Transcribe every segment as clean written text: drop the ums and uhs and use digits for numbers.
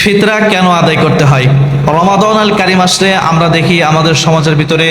ফিতরা কেন আদায় করতে হয়? রমাদান আল কারিম আসলে আমরা দেখি আমাদের সমাজের ভিতরে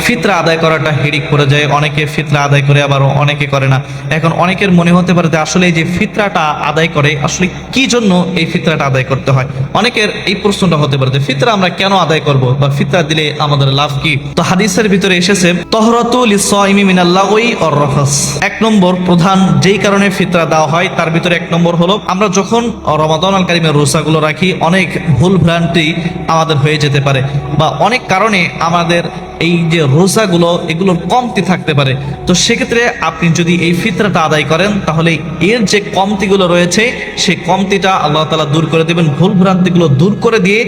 ফিতরা আদায় করাটা হিড়িক পড়ে যায়। অনেকে ফিতরা আদায় করে, আবার অনেকে করে না। এখন অনেকের মনে হতে পারে যে আসলে এই যে ফিতরাটা আদায় করে, আসলে কি জন্য এই ফিতরাটা আদায় করতে হয়। অনেকের এই প্রশ্নটা হতে পারে যে ফিতরা আমরা কেন আদায় করব, বা ফিতরা দিলে আমাদের লাভ কি? তো হাদিসের ভিতরে এসেছে তহরাতুল লিসাইমি মিনাল লাগওয়ি ওয়ার রাফাস। এক নম্বর প্রধান যেই কারণে ফিতরা দেওয়া হয় তার ভিতরে এক নম্বর হলো, আমরা যখন রমাদান আল কারিমের রোজাগুলো রাখি অনেক ভুল ভ্রান্তি আমাদের হয়ে যেতে পারে, বা অনেক কারণে আমাদের এই যে রোজাগুলো এগুলোর কমতি থাকতে পারে। তো সেক্ষেত্রে আপনি যদি এই ফিতরাটা আদায় করেন তাহলে এর যে কমতিগুলো রয়েছে সেই কমতিটা আল্লাহ তাআলা দূর করে দেবেন, ভুল ভ্রান্তিগুলো দূর করে দিয়ে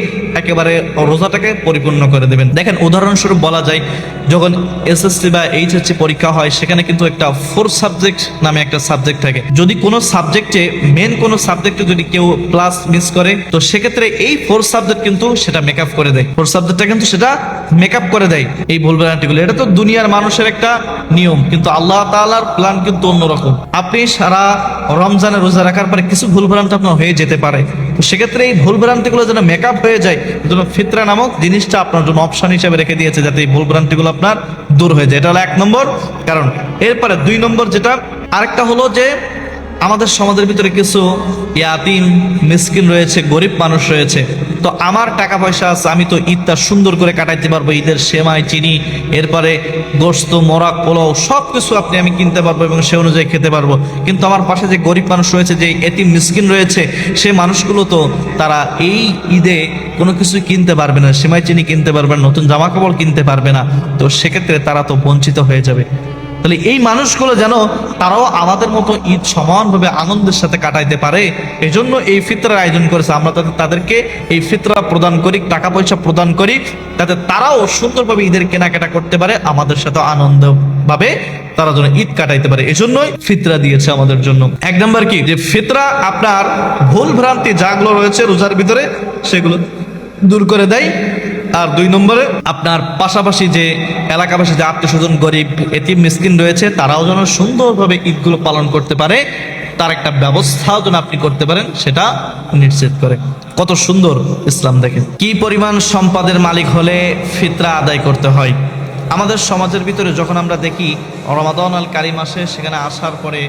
একেবারে রোজাটাকে পরিপূর্ণ করে দেবেন। দেখেন, উদাহরণস্বরূপ বলা যায়, যখন এসএসসি বা এইচএসসি পরীক্ষা হয় সেখানে কিন্তু একটা 4 সাবজেক্ট নামে একটা সাবজেক্ট থাকে। যদি কোনো সাবজেক্টে মেন কোনো সাবজেক্টে যদি কেউ ক্লাস মিস করে, তো সেক্ষেত্রে এই 4 সাবজেক্ট কিন্তু সেটা মেকআপ করে দেয়। 4 সাবজেক্টটা কিন্তু সেটা মেকআপ করে দেয় এই ভুল ভ্রান্তিগুলো। এটা তো দুনিয়ার মানুষের একটা নিয়ম, কিন্তু আল্লাহ তাআলার প্ল্যান কিন্তু অন্যরকম। আপনি সারা রমজানে রোজা রাখার পরে কিছু ভুল ভ্রান্তি আপনার হয়ে যেতে পারে, তো সেক্ষেত্রে এই ভুল ভ্রান্তিগুলো যেন মেকআপ হয়ে যায়, যেন ফিতরা নামক জিনিসটা আপনার জন্য অপশন হিসেবে রেখে দিয়েছে, যাতে এই ভুল ভ্রান্তিগুলো আপনার দূর হয়ে যায়। এটা হলো 1 নম্বর কারণ। এরপরে 2 নম্বর যেটা আরেকটা হলো যে আমাদের সমাজের ভিতরে কিছু ইয়াতিম মিসকিন রয়েছে, গরিব মানুষ রয়েছে। তো আমার টাকা পয়সা আছে, আমি তো ঈদটা সুন্দর করে কাটাইতে পারবো, ঈদের সেমাই, চিনি, এরপরে গোশত, মোরাক, পোলাও সব কিছু আমি কিনতে পারবো এবং সে অনুযায়ী খেতে পারবো। কিন্তু আমার পাশে যে গরিব মানুষ রয়েছে, যে এতিম মিসকিন রয়েছে, সে মানুষগুলো তো তারা এই ঈদে কোনো কিছু কিনতে পারবে না, সেমাই, চিনি কিনতে পারবে না, নতুন জামা কাপড় কিনতে পারবে না। তো সেক্ষেত্রে তারা তো বঞ্চিত হয়ে যাবে। তাহলে এই মানুষগুলো যেন তারাও আমাদের মতো ঈদ সমানভাবে আনন্দের সাথে কাটাইতে পারে, এজন্য এই ফিতরার আয়োজন করেছে। আমরা তাদেরকে এই ফিতরা প্রদান করি, টাকা পয়সা প্রদান করি, যাতে তারাও সুন্দরভাবে ঈদের কেনাকাটা করতে পারে, আমাদের সাথে আনন্দভাবে তারা যেন ঈদ কাটাইতে পারে। এজন্যই ফিতরা দিয়েছে আমাদের জন্য। 1 নম্বর কি, যে ফিতরা আপনার ভুল ভ্রান্তি যাগুলো রয়েছে রোজার ভিতরে সেগুলো দূর করে দেয়। আর 2 নম্বরে আপনার পাশাপাশি যে এলাকাবাসী, যে আত্মীয় স্বজন, গরিব, এতিম মিসকিন রয়েছে, তারাও যেন সুন্দরভাবে ঈদগুলো পালন করতে পারে, তার একটা ব্যবস্থাও যেন আপনি করতে পারেন, সেটা নিশ্চিত করে। কত সুন্দর ইসলাম! দেখেন কি পরিমাণ সম্পদের মালিক হলে ফিতরা আদায় করতে হয়। আমাদের সমাজের ভিতরে যখন আমরা দেখি রমাদান আল কারিম আসে, সেখানে আসার পরে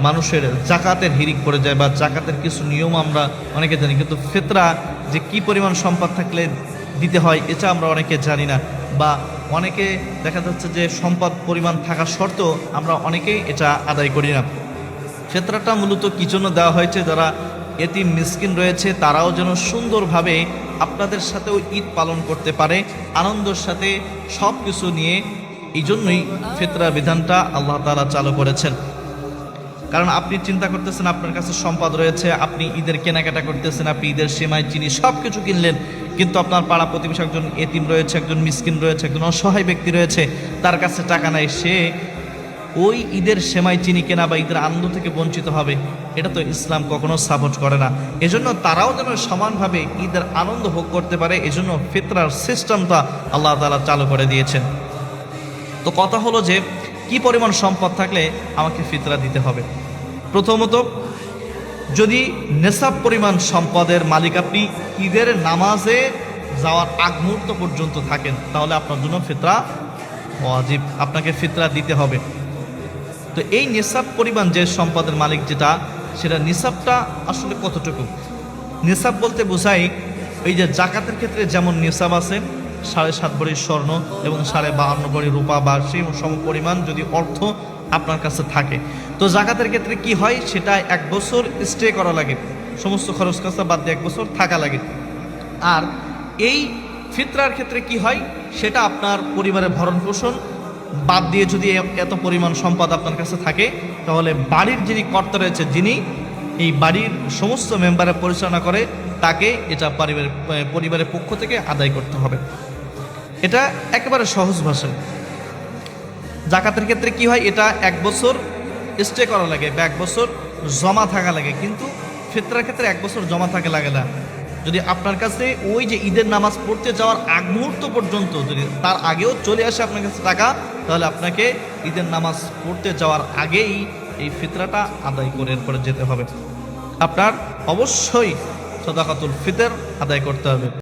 মানুষের জাকাতের হিড়িক পড়ে যায়, বা জাকাতের কিছু নিয়ম আমরা অনেকে জানি, কিন্তু ফিতরা যে কি পরিমাণ সম্পদ থাকলে দিতে হয় এটা আমরা অনেকে জানি না, বা অনেকে দেখা যাচ্ছে যে সম্পদ পরিমাণ থাকা সত্ত্বেও আমরা অনেকেই এটা আদায় করি না। ফিতরাটা মূলত কি জন্য দেওয়া হয়েছে, যারা এতিম মিসকিন রয়েছে তারাও যেন সুন্দরভাবে আপনাদের সাথেও ঈদ পালন করতে পারে, আনন্দের সাথে সব কিছু নিয়ে। এই জন্যই ফিতরা বিধানটা আল্লাহ তাআলা চালু করেছেন। কারণ আপনি চিন্তা করতেছেন, আপনার কাছে সম্পদ রয়েছে, আপনি ঈদের কেনাকাটা করতেছেন, আপনি ঈদের সেমাই, চিনি সব কিছু কিনলেন, কিন্তু আপনার পাড়া প্রতিবেশী একজন এতিম রয়েছে, একজন মিসকিন রয়েছে, একজন অসহায় ব্যক্তি রয়েছে, তার কাছে টাকা নাই, সে ওই ঈদের সেমাই, চিনি কেনা বা ঈদের আনন্দ থেকে বঞ্চিত হবে। এটা তো ইসলাম কখনো সাপোর্ট করে না। এজন্য তারাও যেন সমানভাবে ঈদের আনন্দ ভোগ করতে পারে, এজন্য ফিতরার সিস্টেমটা আল্লাহ তাআলা চালু করে দিয়েছেন। তো কথা হলো যে কি পরিমাণ সম্পদ থাকলে আমাকে ফিতরা দিতে হবে। প্রথমত, যদি নেশাব পরিমাণ সম্পদের মালিক আপনি ঈদের নামাজে যাওয়ার আগ মুহূর্ত পর্যন্ত থাকেন, তাহলে আপনার জন্য ফিতরা ওয়াজিব, আপনাকে ফিতরা দিতে হবে। তো এই নিসাব পরিমাণ যে সম্পদের মালিক যেটা, সেটা নিসাবটা আসলে কতটুকু? নিসাব বলতে বোঝাই এই যে জাকাতের ক্ষেত্রে যেমন নিসাব আছে 7.5 ভরি স্বর্ণ এবং 52.5 ভরি রূপা, বা সেই সম পরিমাণ যদি অর্থ আপনার কাছে থাকে, তো জাকাতের ক্ষেত্রে কি হয়, সেটা 1 বছর স্টে করা লাগে, সমস্ত খরচ খরচা বাদ দিয়ে 1 বছর থাকা লাগে। আর এই ফিতরার ক্ষেত্রে কি হয়, সেটা আপনার পরিবারের ভরণ পোষণ বাদ দিয়ে যদি এত পরিমাণ সম্পদ আপনার কাছে থাকে, তাহলে বাড়ির যিনি কর্তা রয়েছে, যিনি এই বাড়ির সমস্ত মেম্বারের পরিচালনা করে, তাকে এটা পরিবারের পক্ষ থেকে আদায় করতে হবে। এটা একেবারে সহজ ভাষায়। জাকাতের ক্ষেত্রে কি হয়, এটা 1 বছর স্টে করা লাগে বা 1 বছর জমা থাকা লাগে, কিন্তু ফিতরার ক্ষেত্রে 1 বছর জমা থাকা লাগে না। যদি আপনার কাছে ওই যে ঈদের নামাজ পড়তে যাওয়ার আগ মুহূর্ত পর্যন্ত, যদি তার আগেও চলে আসে আপনার কাছে টাকা, তাহলে আপনাকে ঈদের নামাজ পড়তে যাওয়ার আগেই এই ফিতরাটা আদায় করে এরপরে যেতে হবে। আপনার অবশ্যই সাদাকাতুল ফিতর আদায় করতে হবে।